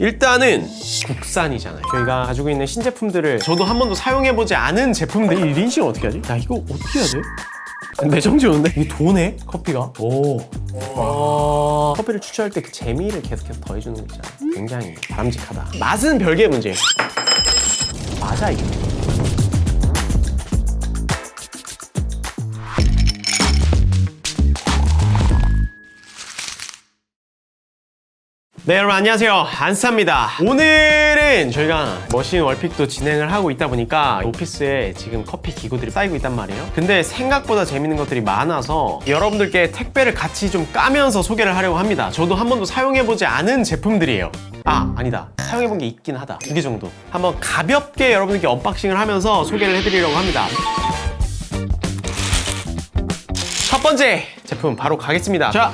일단은 국산이잖아요. 저희가 가지고 있는 신제품들을 저도 한 번도 사용해보지 않은 제품들. 이 린싱 어떻게 하지? 야, 이거 어떻게 해야 돼? 내정지 오는데? 이게 도네? 커피가? 오. 커피를 추출할 때 그 재미를 계속해서 더해주는 거 있잖아요. 굉장히 바람직하다. 맛은 별개의 문제. 맞아, 이게. 네, 여러분 안녕하세요. 안스타입니다. 오늘은 저희가 머신 월픽도 진행을 하고 있다 보니까 오피스에 지금 커피 기구들이 쌓이고 있단 말이에요. 근데 생각보다 재밌는 것들이 많아서 여러분들께 택배를 같이 좀 까면서 소개를 하려고 합니다. 저도 한 번도 사용해보지 않은 제품들이에요. 아니다. 사용해본 게 있긴 하다. 2개 정도. 한번 가볍게 여러분들께 언박싱을 하면서 소개를 해드리려고 합니다. 첫 번째 제품 바로 가겠습니다. 자,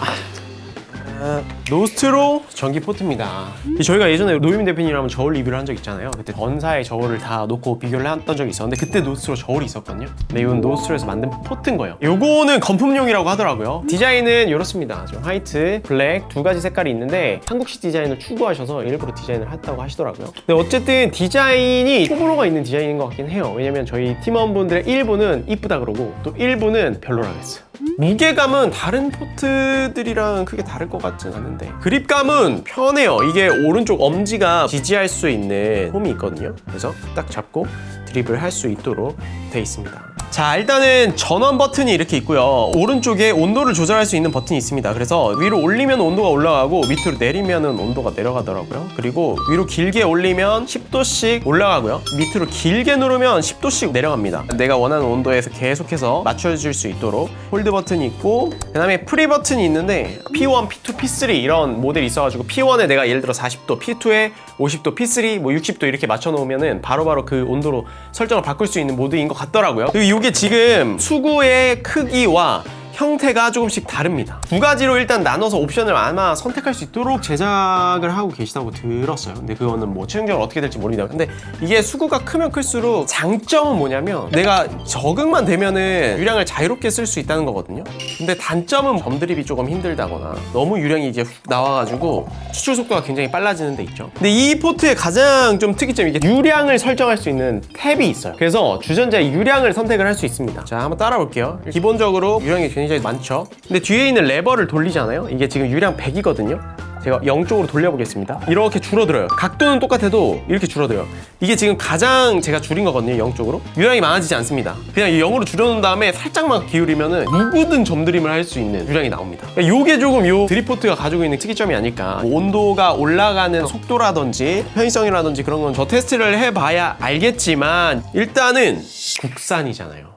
노스트로 전기 포트입니다. 저희가 예전에 노유민 대표님이랑 저울 리뷰를 한 적 있잖아요. 그때 전사의 저울을 다 놓고 비교를 했던 적이 있었는데 그때 노스트로 저울이 있었거든요. 근데 이건 노스트로에서 만든 포트인 거예요. 요거는 건품용이라고 하더라고요. 디자인은 이렇습니다. 좀 화이트, 블랙 두 가지 색깔이 있는데 한국식 디자인을 추구하셔서 일부러 디자인을 했다고 하시더라고요. 근데 어쨌든 디자인이 호불호가 있는 디자인인 것 같긴 해요. 왜냐면 저희 팀원분들의 일부는 이쁘다 그러고 또 일부는 별로라 그랬어요. 무게감은 다른 포트들이랑 크게 다를 것 같진 않은데 그립감은 편해요. 이게 오른쪽 엄지가 지지할 수 있는 홈이 있거든요. 그래서 딱 잡고 드립을 할 수 있도록 돼 있습니다. 자, 일단은 전원 버튼이 이렇게 있고요. 오른쪽에 온도를 조절할 수 있는 버튼이 있습니다. 그래서 위로 올리면 온도가 올라가고 밑으로 내리면 온도가 내려가더라고요. 그리고 위로 길게 올리면 10도씩 올라가고요. 밑으로 길게 누르면 10도씩 내려갑니다. 내가 원하는 온도에서 계속해서 맞춰줄 수 있도록 홀드 버튼이 있고, 그 다음에 프리 버튼이 있는데 P1, P2, P3 이런 모델이 있어가지고 P1에 내가 예를 들어 40도, P2에 50도, P3 뭐 60도 이렇게 맞춰놓으면은 바로바로 그 온도로 설정을 바꿀 수 있는 모드인 것 같더라고요. 그리고 이게 지금 수구의 크기와 형태가 조금씩 다릅니다. 두 가지로 일단 나눠서 옵션을 아마 선택할 수 있도록 제작을 하고 계시다고 들었어요. 근데 그거는 뭐 최종적으로 어떻게 될지 모릅니다. 근데 이게 수구가 크면 클수록 장점은 뭐냐면 내가 적응만 되면은 유량을 자유롭게 쓸 수 있다는 거거든요. 근데 단점은 점드립이 조금 힘들다거나 너무 유량이 이제 훅 나와가지고 추출 속도가 굉장히 빨라지는 데 있죠. 근데 이 포트의 가장 좀 특이점이 이게 유량을 설정할 수 있는 탭이 있어요. 그래서 주전자의 유량을 선택을 할 수 있습니다. 자, 한번 따라 볼게요. 기본적으로 유량이 굉장히 많죠. 근데 뒤에 있는 레버를 돌리잖아요. 이게 지금 유량 100이거든요. 제가 0쪽으로 돌려보겠습니다. 이렇게 줄어들어요. 각도는 똑같아도 이렇게 줄어들어요. 이게 지금 가장 제가 줄인 거거든요. 0쪽으로. 유량이 많아지지 않습니다. 그냥 이 0으로 줄여놓은 다음에 살짝만 기울이면은 누구든 점드림을 할 수 있는 유량이 나옵니다. 그러니까 요게 조금 요 드립포트가 가지고 있는 특이점이 아닐까. 뭐 온도가 올라가는 속도라든지 편의성이라든지 그런 건 저 테스트를 해봐야 알겠지만 일단은 국산이잖아요.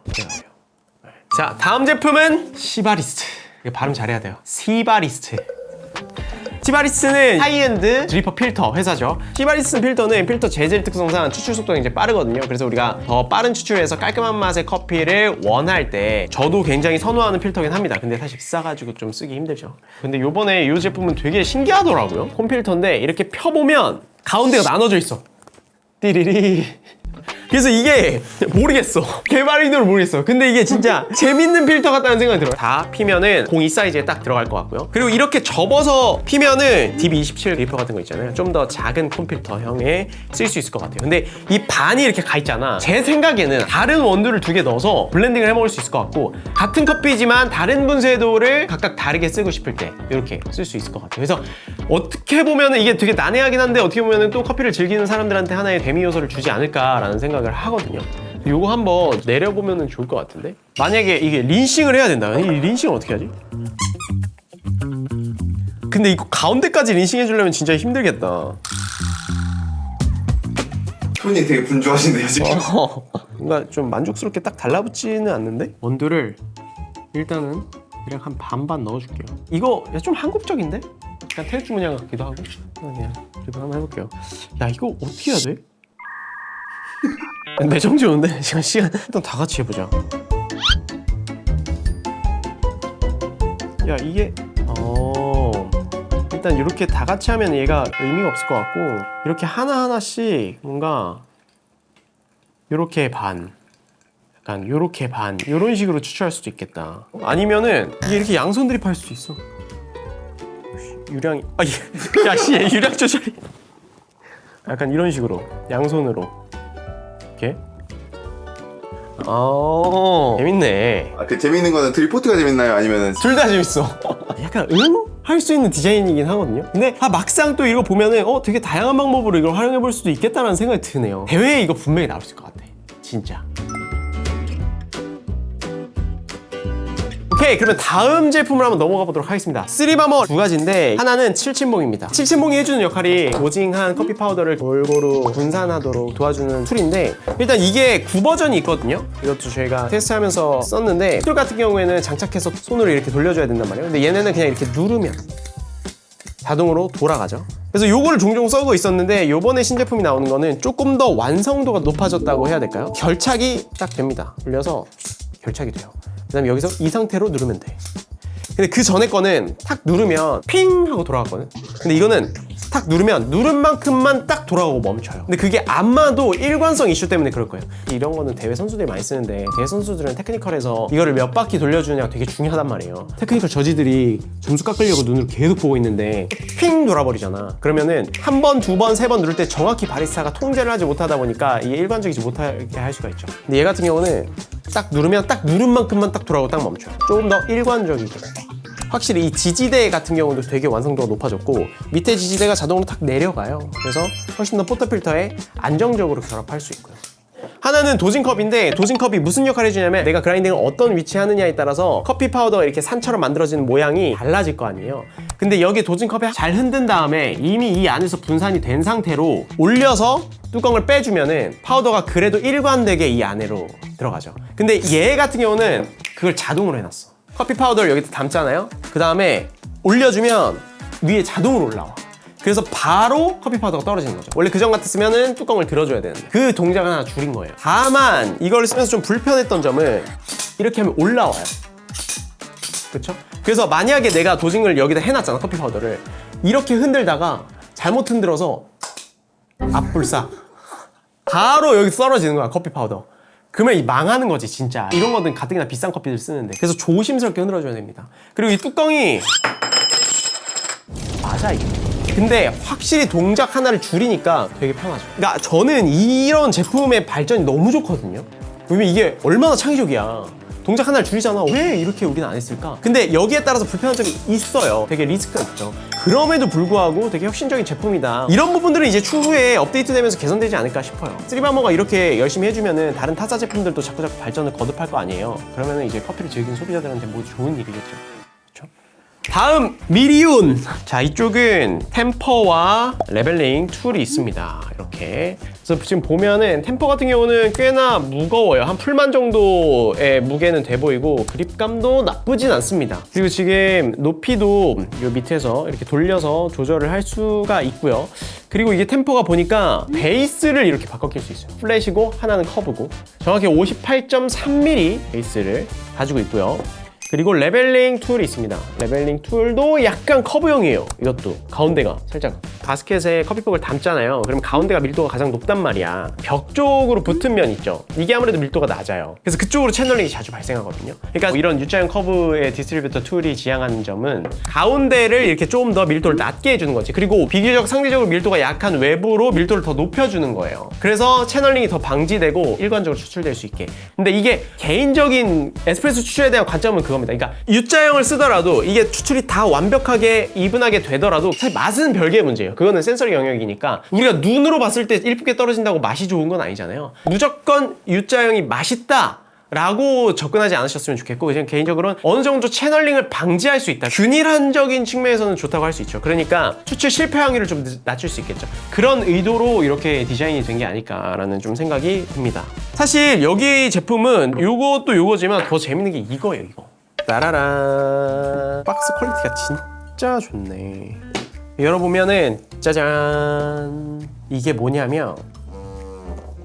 자, 다음 제품은 시바리스트. 이거 발음 잘해야 돼요. 시바리스트. 시바리스트는 하이엔드 드리퍼 필터 회사죠. 시바리스트 필터는 필터 재질 특성상 추출 속도가 굉장히 빠르거든요. 그래서 우리가 더 빠른 추출에서 깔끔한 맛의 커피를 원할 때 저도 굉장히 선호하는 필터긴 합니다. 근데 사실 비싸가지고 좀 쓰기 힘들죠. 근데 요번에 이 제품은 되게 신기하더라고요. 홈필터인데 이렇게 펴보면 가운데가 나눠져 있어. 띠리리. 그래서 이게 모르겠어. 개발인으로 모르겠어. 근데 이게 진짜 재밌는 필터 같다는 생각이 들어요. 다 피면은 02 사이즈에 딱 들어갈 것 같고요. 그리고 이렇게 접어서 피면은 DB27 리퍼 같은 거 있잖아요. 좀 더 작은 폼필터형에 쓸 수 있을 것 같아요. 근데 이 반이 이렇게 가 있잖아. 제 생각에는 다른 원두를 2개 넣어서 블렌딩을 해 먹을 수 있을 것 같고, 같은 커피지만 다른 분쇄도를 각각 다르게 쓰고 싶을 때 이렇게 쓸 수 있을 것 같아요. 그래서 어떻게 보면은 이게 되게 난해하긴 한데 어떻게 보면은 또 커피를 즐기는 사람들한테 하나의 대미 요소를 주지 않을까라는 생각을 하거든요. 요거 한번 내려보면 좋을 것 같은데? 만약에 이게 린싱을 해야 된다. 이 린싱을 어떻게 하지? 근데 이거 가운데까지 린싱 해주려면 진짜 힘들겠다. 손이 되게 분주하신데요 지금? 뭔가 좀 만족스럽게 딱 달라붙지는 않는데? 원두를 일단은 그냥 한 반반 넣어줄게요. 이거 좀 한국적인데? 약간 태국 문양 같기도 하고. 그냥 그래도 한번 해볼게요. 야, 이거 어떻게 해야 돼? 내정지 오는데? 시간 일단 다 같이 해보자. 야, 이게 일단 이렇게 다 같이 하면 얘가 의미가 없을 것 같고, 이렇게 하나하나씩 뭔가 요렇게 반, 약간 요렇게 반, 요런 식으로 추출할 수도 있겠다. 아니면은 이게 이렇게 양손 드립할 수도 있어. 유량이 야, 씨, 유량 조절이 약간 이런 식으로 양손으로 이렇게. 재밌네. 그 재밌는 거는 드리포트가 재밌나요? 아니면은 둘 다 재밌어. 약간 할 수 있는 디자인이긴 하거든요. 근데 막상 또 이거 보면은 되게 다양한 방법으로 이걸 활용해 볼 수도 있겠다라는 생각이 드네요. 대회에 이거 분명히 나올 것 같아. 진짜. 오케이, 그러면 다음 제품을 한번 넘어가 보도록 하겠습니다. 3바머 두 가지인데 하나는 칠침봉입니다. 칠침봉이 해주는 역할이 오징한 커피 파우더를 골고루 분산하도록 도와주는 툴인데, 일단 이게 9버전이 있거든요. 이것도 저희가 테스트하면서 썼는데, 툴 같은 경우에는 장착해서 손으로 이렇게 돌려줘야 된단 말이에요. 근데 얘네는 그냥 이렇게 누르면 자동으로 돌아가죠. 그래서 요거를 종종 써고 있었는데, 요번에 신제품이 나오는 거는 조금 더 완성도가 높아졌다고 해야 될까요? 결착이 딱 됩니다. 돌려서 결착이 돼요. 그 다음에 여기서 이 상태로 누르면 돼. 근데 그 전에 거는 탁 누르면 핑 하고 돌아갔거든. 근데 이거는 탁 누르면 누른 만큼만 딱 돌아가고 멈춰요. 근데 그게 아마도 일관성 이슈 때문에 그럴 거예요. 이런 거는 대회 선수들이 많이 쓰는데, 대회 선수들은 테크니컬에서 이거를 몇 바퀴 돌려주느냐가 되게 중요하단 말이에요. 테크니컬 저지들이 점수 깎으려고 눈으로 계속 보고 있는데 핑 돌아버리잖아. 그러면은 한 번, 두 번, 세 번 누를 때 정확히 바리스타가 통제를 하지 못하다 보니까 이게 일관적이지 못하게 할 수가 있죠. 근데 얘 같은 경우는 딱 누르면 딱 누른 만큼만 딱 돌아가고 딱 멈춰요. 조금 더 일관적이게. 확실히 이 지지대 같은 경우도 되게 완성도가 높아졌고, 밑에 지지대가 자동으로 탁 내려가요. 그래서 훨씬 더 포터필터에 안정적으로 결합할 수 있고요. 하나는 도징컵인데, 도징컵이 무슨 역할을 해주냐면, 내가 그라인딩을 어떤 위치에 하느냐에 따라서 커피 파우더가 이렇게 산처럼 만들어지는 모양이 달라질 거 아니에요. 근데 여기 도징컵에 잘 흔든 다음에 이미 이 안에서 분산이 된 상태로 올려서 뚜껑을 빼주면은 파우더가 그래도 일관되게 이 안으로 들어가죠. 근데 얘 같은 경우는 그걸 자동으로 해놨어. 커피 파우더를 여기다 담잖아요. 그 다음에 올려주면 위에 자동으로 올라와. 그래서 바로 커피 파우더가 떨어지는 거죠. 원래 그전 같았으면은 뚜껑을 들어줘야 되는데 그 동작을 하나 줄인 거예요. 다만 이걸 쓰면서 좀 불편했던 점은 이렇게 하면 올라와요. 그쵸? 그래서 만약에 내가 도징을 여기다 해놨잖아, 커피 파우더를. 이렇게 흔들다가 잘못 흔들어서 앞불싹 바로 여기 떨어지는 거야, 커피 파우더. 그러면 이 망하는 거지, 진짜. 이런 거는 가뜩이나 비싼 커피들 쓰는데. 그래서 조심스럽게 흔들어줘야 됩니다. 그리고 이 뚜껑이 맞아, 이게. 근데 확실히 동작 하나를 줄이니까 되게 편하죠. 그러니까 저는 이런 제품의 발전이 너무 좋거든요. 왜냐면 이게 얼마나 창의적이야. 동작 하나를 줄이잖아. 왜 이렇게 우리는 안 했을까? 근데 여기에 따라서 불편한 점이 있어요. 되게 리스크가 있죠. 그럼에도 불구하고 되게 혁신적인 제품이다. 이런 부분들은 이제 추후에 업데이트되면서 개선되지 않을까 싶어요. 3바머가 이렇게 열심히 해주면은 다른 타사 제품들도 자꾸자꾸 발전을 거듭할 거 아니에요. 그러면은 이제 커피를 즐기는 소비자들한테 모두 좋은 일이겠죠. 그렇죠? 다음 미리온. 자, 이쪽은 템퍼와 레벨링 툴이 있습니다. 이렇게. 그래서 지금 보면은 템퍼 같은 경우는 꽤나 무거워요. 한 풀만 정도의 무게는 돼 보이고 그립감도 나쁘진 않습니다. 그리고 지금 높이도 요 밑에서 이렇게 돌려서 조절을 할 수가 있고요. 그리고 이게 템퍼가 보니까 베이스를 이렇게 바꿔 낄 수 있어요. 플랫이고 하나는 커브고, 정확히 58.3mm 베이스를 가지고 있고요. 그리고 레벨링 툴이 있습니다. 레벨링 툴도 약간 커브형이에요. 이것도 가운데가 살짝 가스켓에 커피폭을 담잖아요. 그럼 가운데가 밀도가 가장 높단 말이야. 벽 쪽으로 붙은 면 있죠. 이게 아무래도 밀도가 낮아요. 그래서 그쪽으로 채널링이 자주 발생하거든요. 그러니까 이런 U자형 커브의 디스트리뷰터 툴이 지향하는 점은 가운데를 이렇게 좀 더 밀도를 낮게 해주는 거지. 그리고 비교적 상대적으로 밀도가 약한 외부로 밀도를 더 높여주는 거예요. 그래서 채널링이 더 방지되고 일관적으로 추출될 수 있게. 근데 이게 개인적인 에스프레소 추출에 대한 관점은 그겁니다. 그러니까 U자형을 쓰더라도 이게 추출이 다 완벽하게 이분하게 되더라도 사실 맛은 별개의 문제예요. 그거는 센서리 영역이니까 우리가 눈으로 봤을 때 이쁘게 떨어진다고 맛이 좋은 건 아니잖아요. 무조건 U자형이 맛있다 라고 접근하지 않으셨으면 좋겠고, 그냥 개인적으로는 어느 정도 채널링을 방지할 수 있다. 균일한적인 측면에서는 좋다고 할 수 있죠. 그러니까 추출 실패 확률을 좀 낮출 수 있겠죠. 그런 의도로 이렇게 디자인이 된 게 아닐까라는 좀 생각이 듭니다. 사실 여기 제품은 요것도 요거지만 더 재밌는 게 이거예요, 이거. 따라란. 박스 퀄리티가 진짜 좋네. 열어보면은 짜잔, 이게 뭐냐면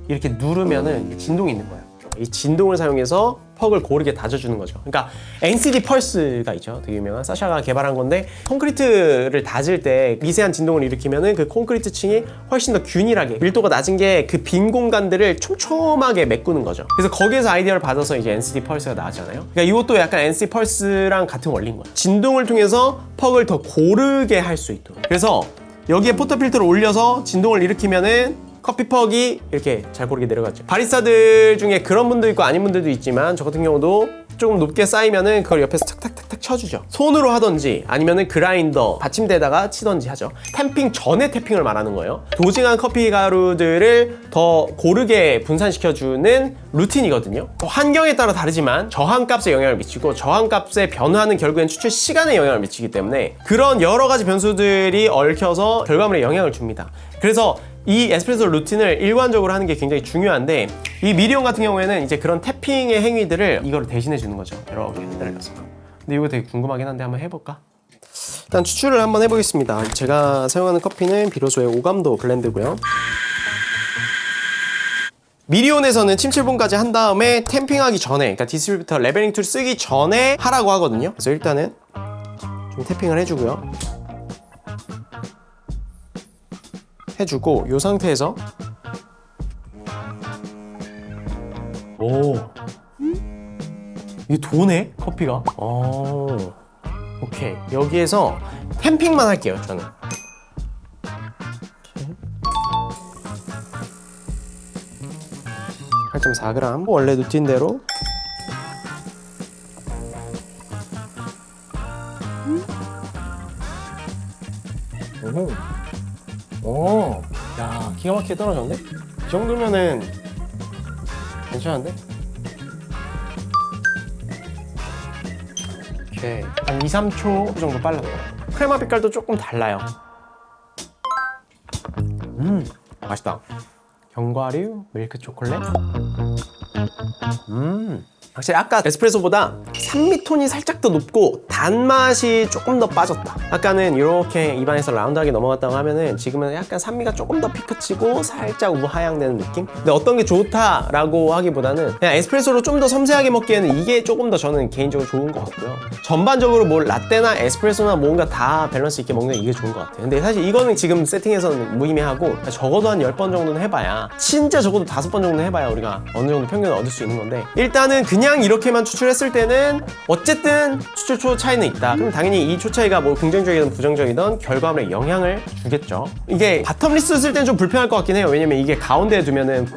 이렇게 누르면은 진동이 있는 거예요. 이 진동을 사용해서 퍽을 고르게 다져주는 거죠. 그러니까 NCD 펄스가 있죠. 되게 유명한 사샤가 개발한 건데, 콘크리트를 다질 때 미세한 진동을 일으키면은 그 콘크리트 층이 훨씬 더 균일하게, 밀도가 낮은 게 그 빈 공간들을 촘촘하게 메꾸는 거죠. 그래서 거기에서 아이디어를 받아서 이제 NCD 펄스가 나왔잖아요. 그러니까 이것도 약간 NCD 펄스랑 같은 원리인 거예요. 진동을 통해서 퍽을 더 고르게 할 수 있도록. 그래서 여기에 포터필터를 올려서 진동을 일으키면은 커피퍽이 이렇게 잘 고르게 내려가죠. 바리스타들 중에 그런 분도 있고 아닌 분들도 있지만 저 같은 경우도 조금 높게 쌓이면은 그걸 옆에서 탁탁탁탁 쳐주죠. 손으로 하던지 아니면은 그라인더 받침대에다가 치던지 하죠. 탬핑 전에 태핑을 말하는 거예요. 도징한 커피 가루들을 더 고르게 분산시켜주는 루틴이거든요. 환경에 따라 다르지만 저항값에 영향을 미치고 저항값의 변화는 결국엔 추출 시간에 영향을 미치기 때문에 그런 여러 가지 변수들이 얽혀서 결과물에 영향을 줍니다. 그래서 이 에스프레소 루틴을 일관적으로 하는 게 굉장히 중요한데 이 미리온 같은 경우에는 이제 그런 태핑의 행위들을 이거를 대신해 주는 거죠. 이렇게 기다려서. 근데 이거 되게 궁금하긴 한데 한번 해볼까? 일단 추출을 한번 해보겠습니다. 제가 사용하는 커피는 비로소의 오감도 블렌드고요. 미리온에서는 침칠본까지 한 다음에 탬핑하기 전에, 그러니까 디스트리뷰터 레벨링 툴 쓰기 전에 하라고 하거든요. 그래서 일단은 좀 태핑을 해주고요. 해주고 이 상태에서 오 이게 도네 커피가. 오케이 여기에서 탬핑만 할게요 저는. 8.4g 원래 루틴대로. 오, 야, 기가 막히게 떨어졌네? 이 정도면은 괜찮은데? 오케이. 한 2, 3초 정도 빨랐고. 크레마 빛깔도 조금 달라요. 맛있다. 견과류, 밀크 초콜릿. 확실히 아까 에스프레소보다 산미톤이 살짝 더 높고 단맛이 조금 더 빠졌다. 아까는 이렇게 입안에서 라운드하게 넘어갔다고 하면은 지금은 약간 산미가 조금 더 피크치고 살짝 우하향되는 느낌? 근데 어떤 게 좋다라고 하기보다는 그냥 에스프레소로 좀 더 섬세하게 먹기에는 이게 조금 더 저는 개인적으로 좋은 것 같고요. 전반적으로 뭐 라떼나 에스프레소나 뭔가 다 밸런스 있게 먹는 게 이게 좋은 것 같아요. 근데 사실 이거는 지금 세팅에서는 무의미하고 적어도 한 10번 정도는 해봐야, 진짜 적어도 5번 정도는 해봐야 우리가 어느 정도 평균을 얻을 수 있는 건데, 일단은 그냥 이렇게만 추출했을 때는 어쨌든 추출초 차이는 있다. 그럼 당연히 이 초 차이가 뭐 긍정적이든 부정적이든 결과물에 영향을 주겠죠. 이게 바텀리스 쓸 때는 좀 불편할 것 같긴 해요. 왜냐면 이게 가운데에 두면은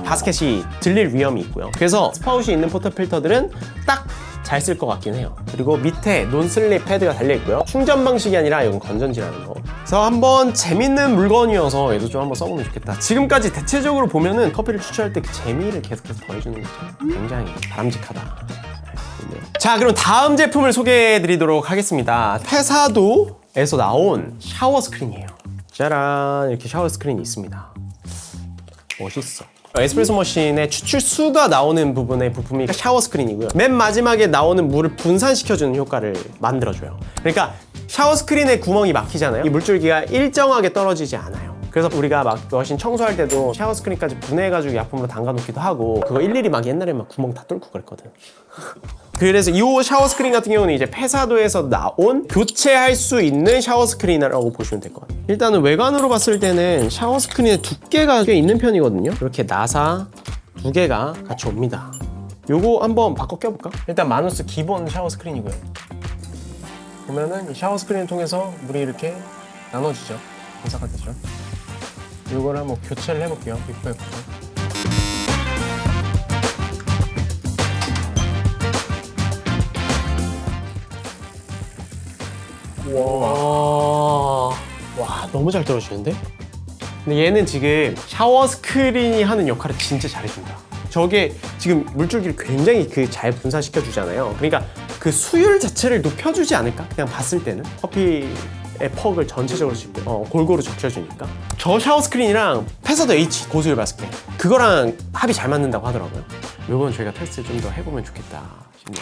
바스켓이 들릴 위험이 있고요. 그래서 스파웃이 있는 포터필터들은 딱 잘 쓸 것 같긴 해요. 그리고 밑에 논슬립 패드가 달려있고요. 충전 방식이 아니라 이건 건전지라는 거. 그래서 한번 재밌는 물건이어서 얘도 좀 한번 써보면 좋겠다. 지금까지 대체적으로 보면은 커피를 추출할 때 그 재미를 계속해서 더해주는 거죠. 굉장히 바람직하다. 자, 그럼 다음 제품을 소개해드리도록 하겠습니다. 페사도에서 나온 샤워 스크린이에요. 짜란, 이렇게 샤워 스크린이 있습니다. 멋있어. 에스프레소 머신의 추출 수가 나오는 부분의 부품이 샤워 스크린이고요. 맨 마지막에 나오는 물을 분산시켜주는 효과를 만들어줘요. 그러니까 샤워 스크린에 구멍이 막히잖아요. 이 물줄기가 일정하게 떨어지지 않아요. 그래서 우리가 막 머신 청소할 때도 샤워 스크린까지 분해해가지고 약품으로 담가놓기도 하고, 그거 일일이 막 옛날에 막 구멍 다 뚫고 그랬거든. 그래서 이 샤워 스크린 같은 경우는 이제 페사도에서 나온 교체할 수 있는 샤워 스크린이라고 보시면 될 것 같아요. 일단은 외관으로 봤을 때는 샤워 스크린의 두께가 꽤 있는 편이거든요. 이렇게 나사 2개가 같이 옵니다. 요거 한번 바꿔 껴볼까? 일단 마누스 기본 샤워 스크린이고요. 보면은 이 샤워 스크린을 통해서 물이 이렇게 나눠지죠. 분사가 되죠. 요걸 한번 교체를 해볼게요. 빅백부터. 와, 너무 잘 떨어지는데? 근데 얘는 지금 샤워 스크린이 하는 역할을 진짜 잘해준다. 저게 지금 물줄기를 굉장히 잘 분산시켜 주잖아요. 그러니까 그 수율 자체를 높여주지 않을까? 그냥 봤을 때는 커피의 퍽을 전체적으로 골고루 적셔주니까. 저 샤워 스크린이랑 페사도 H 고수율 바스켓, 그거랑 합이 잘 맞는다고 하더라고요. 요건 저희가 테스트 좀 더 해보면 좋겠다 싶네요.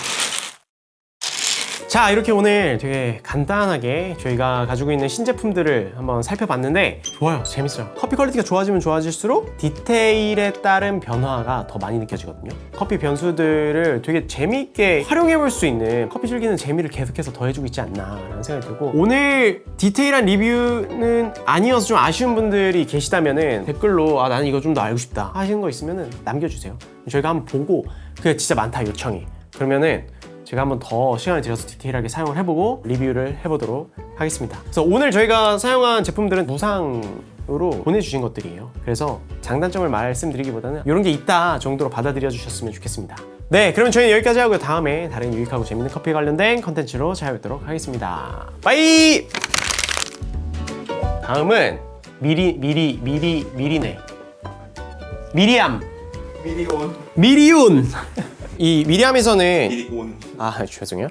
자, 이렇게 오늘 되게 간단하게 저희가 가지고 있는 신제품들을 한번 살펴봤는데 좋아요, 재밌어요. 커피 퀄리티가 좋아지면 좋아질수록 디테일에 따른 변화가 더 많이 느껴지거든요. 커피 변수들을 되게 재미있게 활용해 볼 수 있는, 커피 즐기는 재미를 계속해서 더해주고 있지 않나 라는 생각이 들고, 오늘 디테일한 리뷰는 아니어서 좀 아쉬운 분들이 계시다면은 댓글로 나는 이거 좀 더 알고 싶다 하시는 거 있으면은 남겨주세요. 저희가 한번 보고 그게 진짜 많다 요청이, 그러면은 제가 한번 더 시간을 들여서 디테일하게 사용을 해보고 리뷰를 해보도록 하겠습니다. 그래서 오늘 저희가 사용한 제품들은 무상으로 보내주신 것들이에요. 그래서 장단점을 말씀드리기보다는 이런 게 있다 정도로 받아들여 주셨으면 좋겠습니다. 네, 그럼 저희는 여기까지 하고요. 다음에 다른 유익하고 재밌는 커피 관련된 컨텐츠로 찾아뵙도록 하겠습니다. 빠이! 다음은 미리네. 미리암. 미리온. 미리온. 이 미리암에서는 미리온. 아 죄송해요.